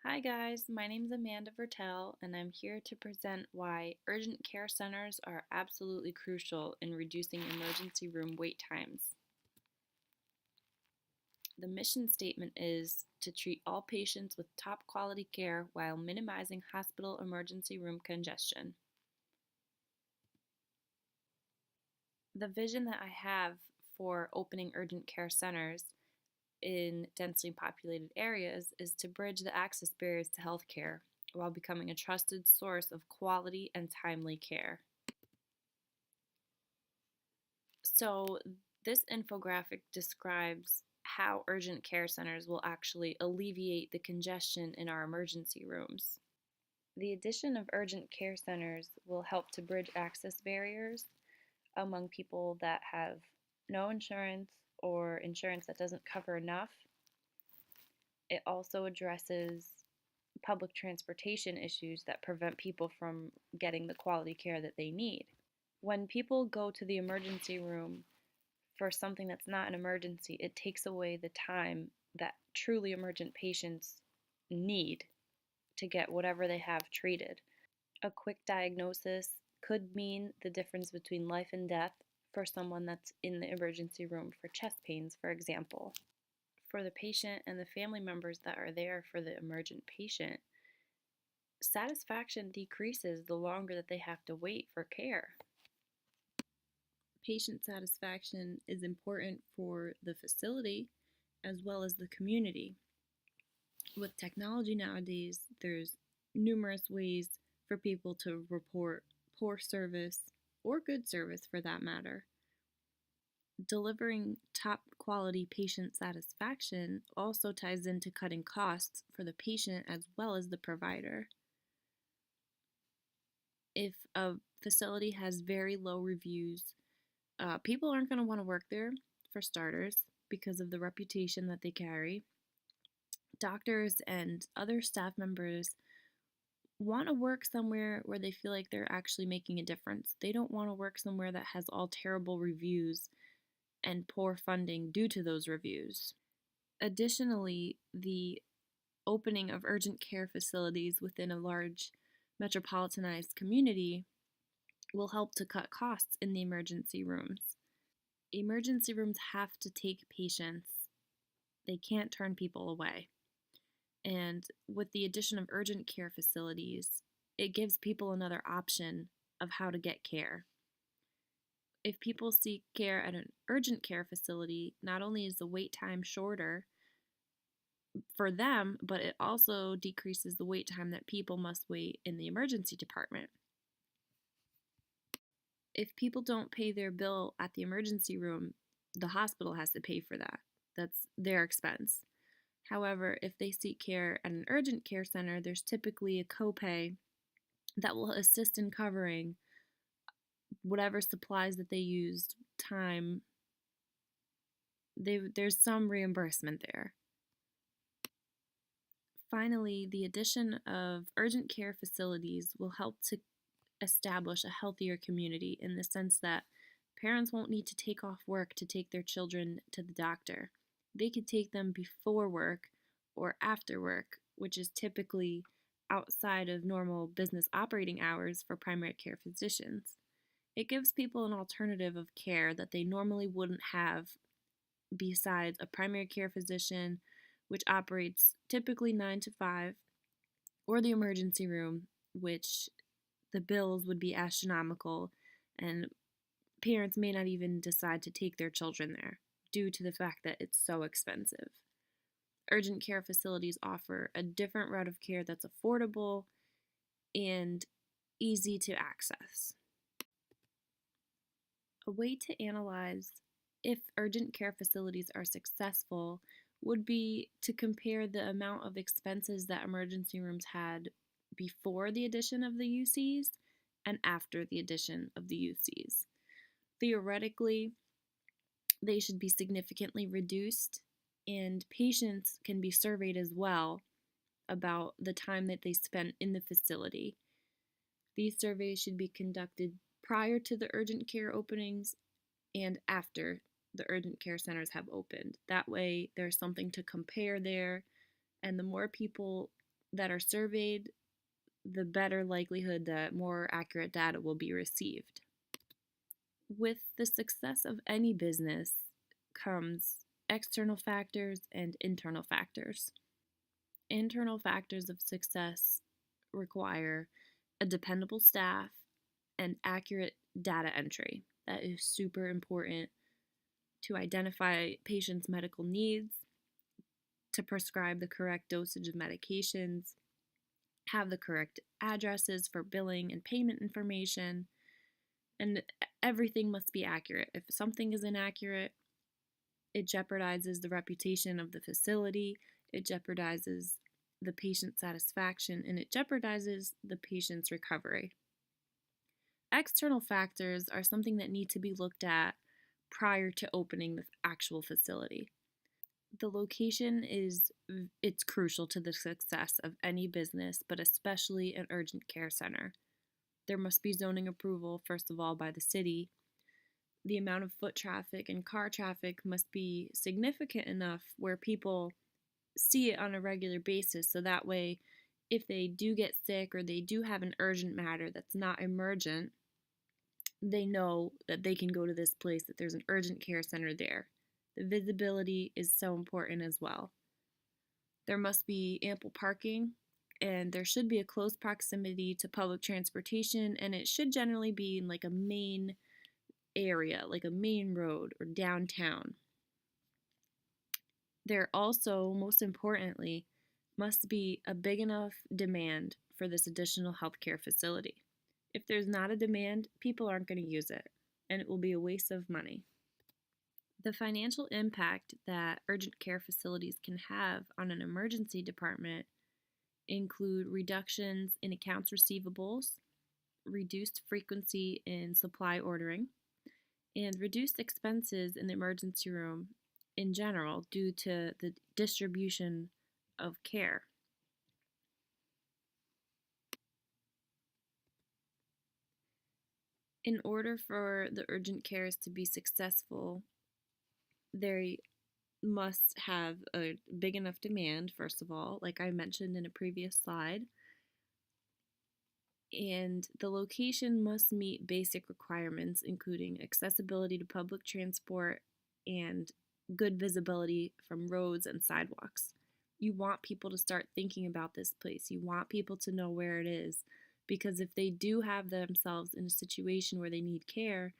Hi guys, my name is Amanda Vertel and I'm here to present why urgent care centers are absolutely crucial in reducing emergency room wait times. The mission statement is to treat all patients with top quality care while minimizing hospital emergency room congestion. The vision that I have for opening urgent care centers in densely populated areas is to bridge the access barriers to healthcare while becoming a trusted source of quality and timely care. So, this infographic describes how urgent care centers will actually alleviate the congestion in our emergency rooms. The addition of urgent care centers will help to bridge access barriers among people that have no insurance or insurance that doesn't cover enough. It also addresses public transportation issues that prevent people from getting the quality care that they need. When people go to the emergency room for something that's not an emergency, it takes away the time that truly emergent patients need to get whatever they have treated. A quick diagnosis could mean the difference between life and death for someone that's in the emergency room for chest pains, for example. For the patient and the family members that are there for the emergent patient, satisfaction decreases the longer that they have to wait for care. Patient satisfaction is important for the facility as well as the community. With technology nowadays, there's numerous ways for people to report poor service or good service for that matter. Delivering top quality patient satisfaction also ties into cutting costs for the patient as well as the provider. If a facility has very low reviews, people aren't going to want to work there, for starters, because of the reputation that they carry. Doctors and other staff members want to work somewhere where they feel like they're actually making a difference. They don't want to work somewhere that has all terrible reviews and poor funding due to those reviews. Additionally, the opening of urgent care facilities within a large metropolitanized community will help to cut costs in the emergency rooms. Emergency rooms have to take patients. They can't turn people away. And with the addition of urgent care facilities, it gives people another option of how to get care. If people seek care at an urgent care facility, not only is the wait time shorter for them, but it also decreases the wait time that people must wait in the emergency department. If people don't pay their bill at the emergency room, the hospital has to pay for that. That's their expense. However, if they seek care at an urgent care center, there's typically a copay that will assist in covering whatever supplies that they used, time. There's some reimbursement there. Finally, the addition of urgent care facilities will help to establish a healthier community in the sense that parents won't need to take off work to take their children to the doctor. They could take them before work or after work, which is typically outside of normal business operating hours for primary care physicians. It gives people an alternative of care that they normally wouldn't have besides a primary care physician, which operates typically 9 to 5, or the emergency room, which the bills would be astronomical, and parents may not even decide to take their children there due to the fact that it's so expensive. Urgent care facilities offer a different route of care that's affordable and easy to access. A way to analyze if urgent care facilities are successful would be to compare the amount of expenses that emergency rooms had before the addition of the UCs and after the addition of the UCs. Theoretically, they should be significantly reduced, and patients can be surveyed as well about the time that they spent in the facility. These surveys should be conducted prior to the urgent care openings and after the urgent care centers have opened. That way, there's something to compare there, and the more people that are surveyed, the better likelihood that more accurate data will be received. With the success of any business comes external factors and internal factors. Internal factors of success require a dependable staff and accurate data entry. That is super important to identify patients' medical needs, to prescribe the correct dosage of medications, have the correct addresses for billing and payment information, and everything must be accurate. If something is inaccurate, it jeopardizes the reputation of the facility, it jeopardizes the patient satisfaction, and it jeopardizes the patient's recovery. External factors are something that need to be looked at prior to opening the actual facility. The location it's crucial to the success of any business, but especially an urgent care center. There must be zoning approval, first of all, by the city. The amount of foot traffic and car traffic must be significant enough where people see it on a regular basis, so that way, if they do get sick or they do have an urgent matter that's not emergent, they know that they can go to this place, that there's an urgent care center there. The visibility is so important as well. There must be ample parking, and there should be a close proximity to public transportation, and it should generally be in like a main area, like a main road or downtown. There also, most importantly, must be a big enough demand for this additional healthcare facility. If there's not a demand, people aren't going to use it, and it will be a waste of money. The financial impact that urgent care facilities can have on an emergency department include reductions in accounts receivables, reduced frequency in supply ordering, and reduced expenses in the emergency room in general due to the distribution of care. In order for the urgent cares to be successful, they must have a big enough demand, first of all, like I mentioned in a previous slide, and the location must meet basic requirements, including accessibility to public transport and good visibility from roads and sidewalks. You want people to start thinking about this place. You want people to know where it is, because if they do have themselves in a situation where they need care,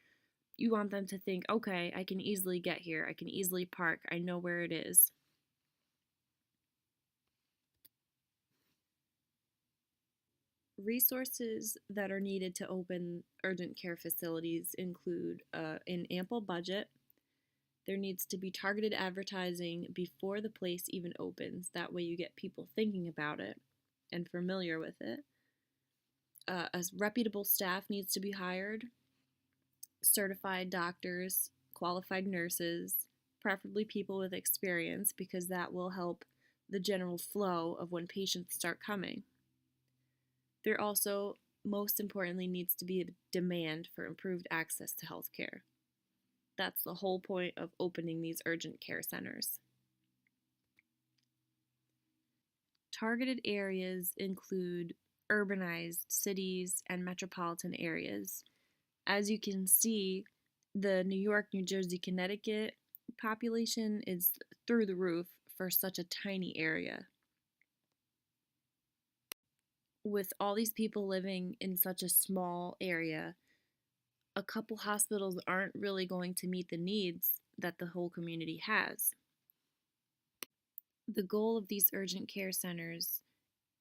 you want them to think, okay, I can easily get here. I can easily park. I know where it is. Resources that are needed to open urgent care facilities include an ample budget. There needs to be targeted advertising before the place even opens. That way you get people thinking about it and familiar with it. A reputable staff needs to be hired. Certified doctors, qualified nurses, preferably people with experience, because that will help the general flow of when patients start coming. There also, most importantly, needs to be a demand for improved access to healthcare. That's the whole point of opening these urgent care centers. Targeted areas include urbanized cities and metropolitan areas. As you can see, the New York, New Jersey, Connecticut population is through the roof for such a tiny area. With all these people living in such a small area, a couple hospitals aren't really going to meet the needs that the whole community has. The goal of these urgent care centers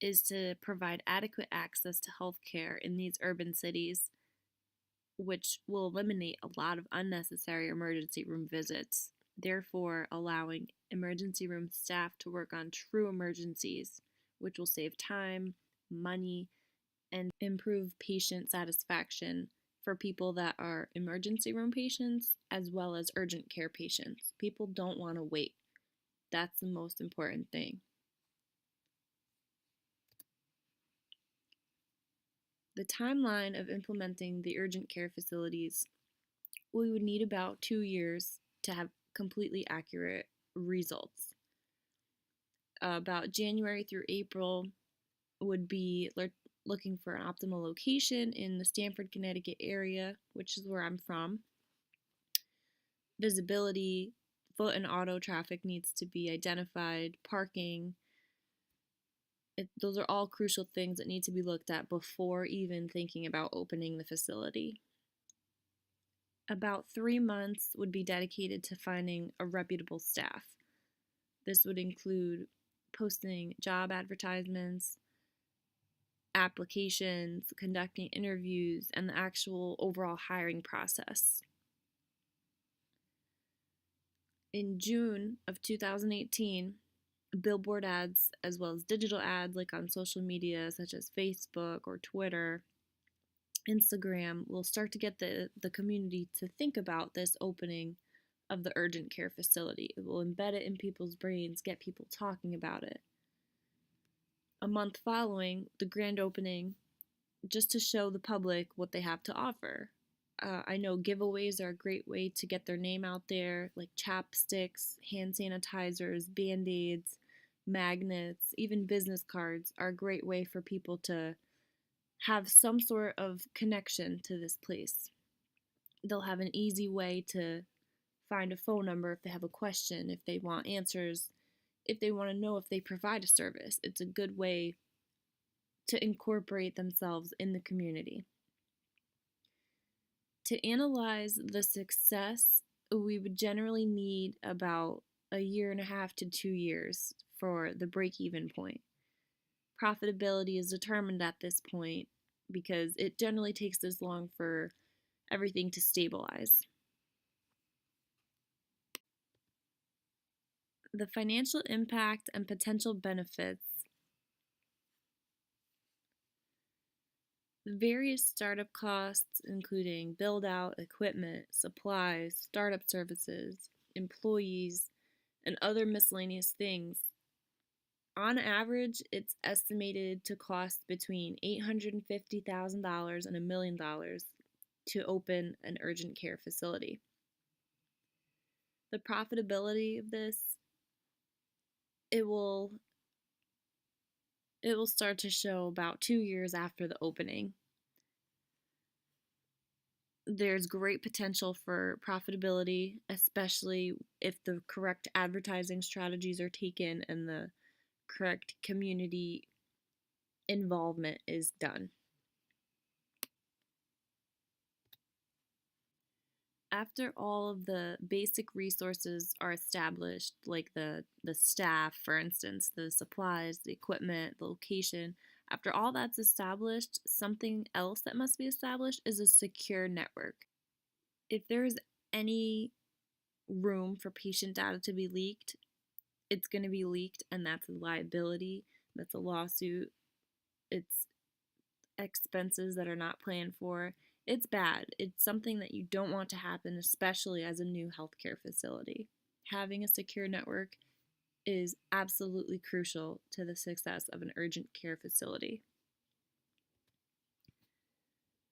is to provide adequate access to health care in these urban cities, which will eliminate a lot of unnecessary emergency room visits, therefore allowing emergency room staff to work on true emergencies, which will save time, money, and improve patient satisfaction for people that are emergency room patients as well as urgent care patients. People don't want to wait. That's the most important thing. The timeline of implementing the urgent care facilities, we would need about 2 years to have completely accurate results. About January through April, would be looking for an optimal location in the Stamford, Connecticut area, which is where I'm from. Visibility, foot and auto traffic needs to be identified, parking. Those are all crucial things that need to be looked at before even thinking about opening the facility. About 3 months would be dedicated to finding a reputable staff. This would include posting job advertisements, applications, conducting interviews, and the actual overall hiring process. In June of 2018, billboard ads as well as digital ads like on social media such as Facebook or Twitter, Instagram will start to get the community to think about this opening of the urgent care facility. It will embed it in people's brains, get people talking about it. A month following the grand opening, just to show the public what they have to offer. I know giveaways are a great way to get their name out there, like chapsticks, hand sanitizers, band-aids, magnets, even business cards are a great way for people to have some sort of connection to this place. They'll have an easy way to find a phone number if they have a question, if they want answers, if they want to know if they provide a service. It's a good way to incorporate themselves in the community. To analyze the success, we would generally need about a year and a half to 2 years for the break-even point. Profitability is determined at this point because it generally takes this long for everything to stabilize. The financial impact and potential benefits. Various startup costs, including build out, equipment, supplies, startup services, employees, and other miscellaneous things. On average, it's estimated to cost between $850,000 and $1 million to open an urgent care facility. The profitability of this, it will start to show about 2 years after the opening. There's great potential for profitability, especially if the correct advertising strategies are taken and the correct community involvement is done. After all of the basic resources are established, like the staff, for instance, the supplies, the equipment, the location, after all that's established, something else that must be established is a secure network. If there's any room for patient data to be leaked, it's going to be leaked, and that's a liability, that's a lawsuit, it's expenses that are not planned for. It's bad. It's something that you don't want to happen, especially as a new healthcare facility. Having a secure network is absolutely crucial to the success of an urgent care facility.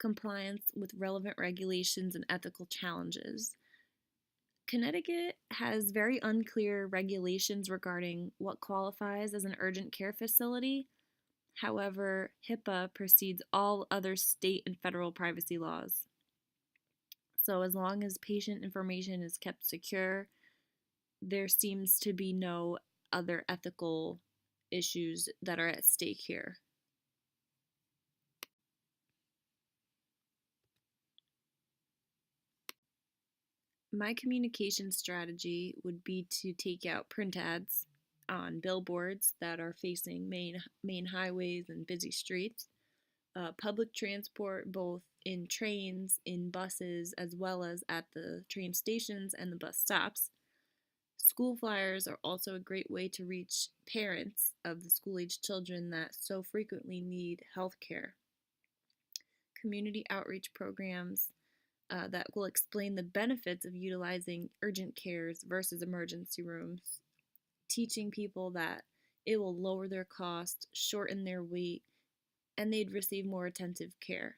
Compliance with relevant regulations and ethical challenges. Connecticut has very unclear regulations regarding what qualifies as an urgent care facility. However, HIPAA precedes all other state and federal privacy laws. So as long as patient information is kept secure, there seems to be no other ethical issues that are at stake here. My communication strategy would be to take out print ads on billboards that are facing main highways and busy streets, public transport both in trains, in buses, as well as at the train stations and the bus stops. School flyers are also a great way to reach parents of the school-aged children that so frequently need health care. Community outreach programs that will explain the benefits of utilizing urgent cares versus emergency rooms, teaching people that it will lower their cost, shorten their wait, and they'd receive more attentive care.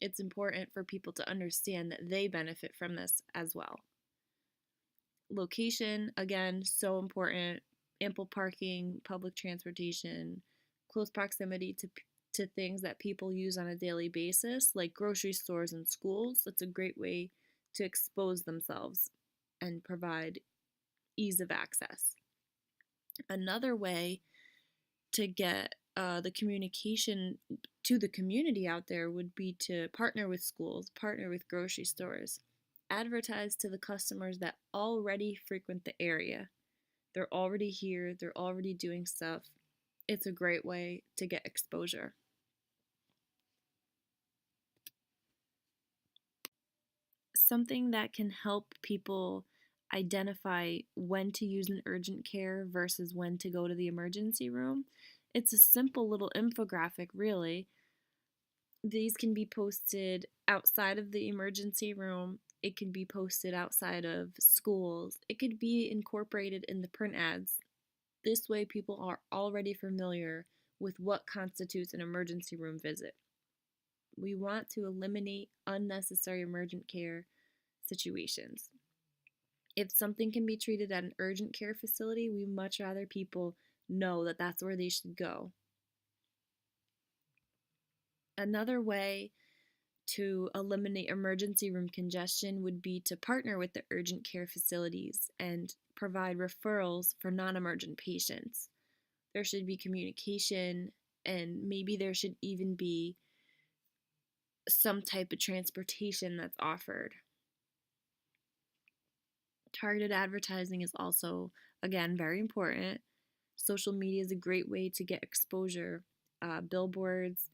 It's important for people to understand that they benefit from this as well. Location, again, so important. Ample parking, public transportation, close proximity to things that people use on a daily basis, like grocery stores and schools. That's a great way to expose themselves and provide ease of access. Another way to get the communication to the community out there would be to partner with schools, partner with grocery stores, advertise to the customers that already frequent the area. They're already here, they're already doing stuff. It's a great way to get exposure. Something that can help people identify when to use an urgent care versus when to go to the emergency room. It's a simple little infographic, really. These can be posted outside of the emergency room. It can be posted outside of schools. It could be incorporated in the print ads. This way, people are already familiar with what constitutes an emergency room visit. We want to eliminate unnecessary emergent care situations. If something can be treated at an urgent care facility, we much rather people know that that's where they should go. Another way to eliminate emergency room congestion would be to partner with the urgent care facilities and provide referrals for non-emergent patients. There should be communication, and maybe there should even be some type of transportation that's offered. Targeted advertising is also, again, very important. Social media is a great way to get exposure. Billboards,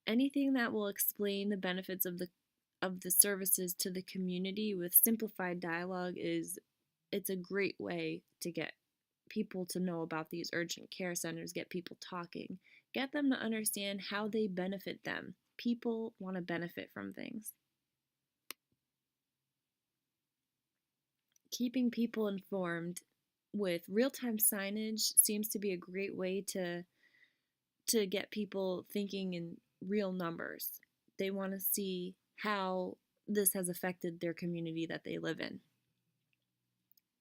anything that will explain the benefits of the services to the community with simplified dialogue it's a great way to get people to know about these urgent care centers, get people talking, get them to understand how they benefit them. People want to benefit from things. Keeping people informed with real-time signage seems to be a great way to get people thinking in real numbers. They want to see how this has affected their community that they live in.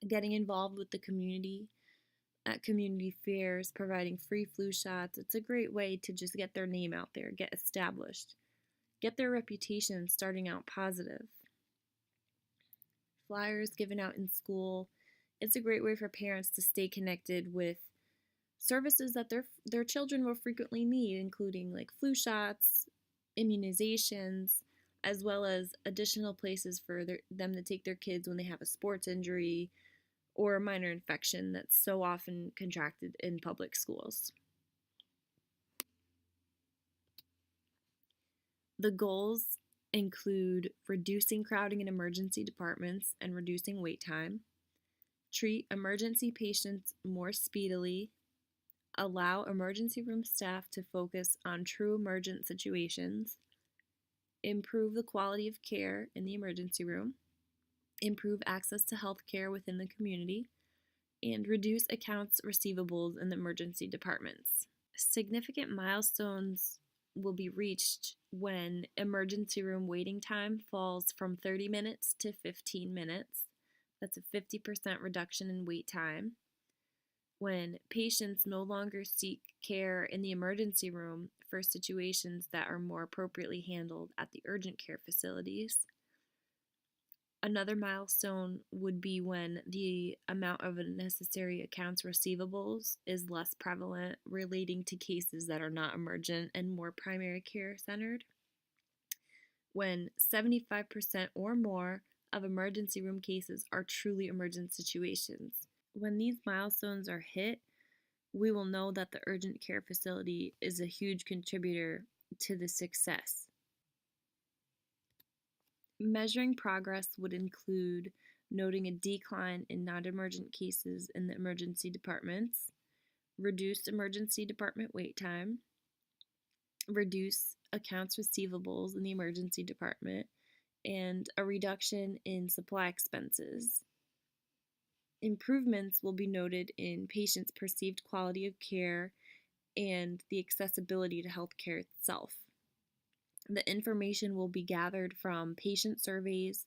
Getting involved with the community at community fairs, providing free flu shots, it's a great way to just get their name out there, get established, get their reputation starting out positive. Flyers given out in school, it's a great way for parents to stay connected with services that their children will frequently need, including like flu shots, immunizations, as well as additional places for them to take their kids when they have a sports injury or a minor infection that's so often contracted in public schools. The goals include reducing crowding in emergency departments and reducing wait time, treat emergency patients more speedily, allow emergency room staff to focus on true emergent situations, improve the quality of care in the emergency room, improve access to health care within the community, and reduce accounts receivables in the emergency departments. Significant milestones will be reached when emergency room waiting time falls from 30 minutes to 15 minutes. That's a 50% reduction in wait time. When patients no longer seek care in the emergency room for situations that are more appropriately handled at the urgent care facilities. Another milestone would be when the amount of unnecessary accounts receivables is less prevalent, relating to cases that are not emergent and more primary care centered. When 75% or more of emergency room cases are truly emergent situations. When these milestones are hit, we will know that the urgent care facility is a huge contributor to the success. Measuring progress would include noting a decline in non-emergent cases in the emergency departments, reduced emergency department wait time, reduce accounts receivables in the emergency department, and a reduction in supply expenses. Improvements will be noted in patients' perceived quality of care and the accessibility to healthcare itself. The information will be gathered from patient surveys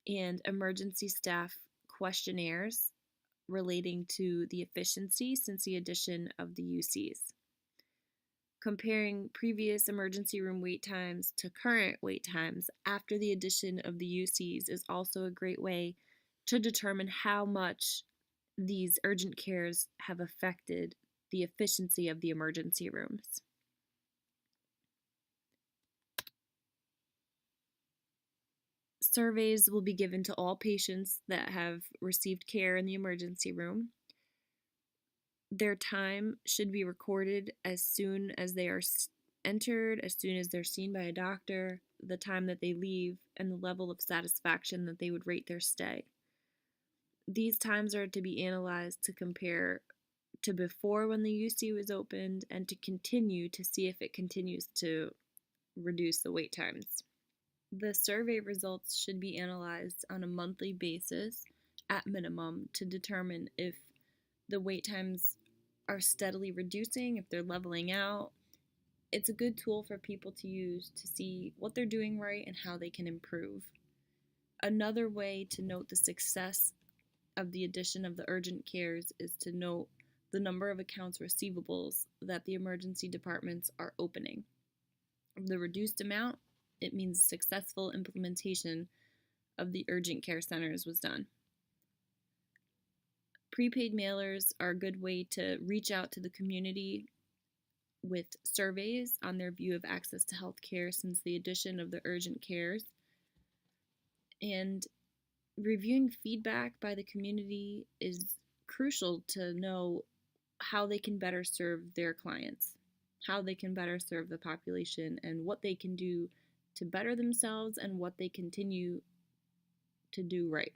and emergency staff questionnaires relating to the efficiency since the addition of the UCs. Comparing previous emergency room wait times to current wait times after the addition of the UCs is also a great way to determine how much these urgent cares have affected the efficiency of the emergency rooms. Surveys will be given to all patients that have received care in the emergency room. Their time should be recorded as soon as they are entered, as soon as they're seen by a doctor, the time that they leave, and the level of satisfaction that they would rate their stay. These times are to be analyzed to compare to before when the UC was opened and to continue to see if it continues to reduce the wait times. The survey results should be analyzed on a monthly basis at minimum to determine if the wait times are steadily reducing, if they're leveling out. It's a good tool for people to use to see what they're doing right and how they can improve. Another way to note the success of the addition of the urgent cares is to note the number of accounts receivables that the emergency departments are opening. The reduced amount, it means successful implementation of the urgent care centers was done. Prepaid mailers are a good way to reach out to the community with surveys on their view of access to health care since the addition of the urgent cares. And reviewing feedback by the community is crucial to know how they can better serve their clients, how they can better serve the population, and what they can do to better themselves and what they continue to do right.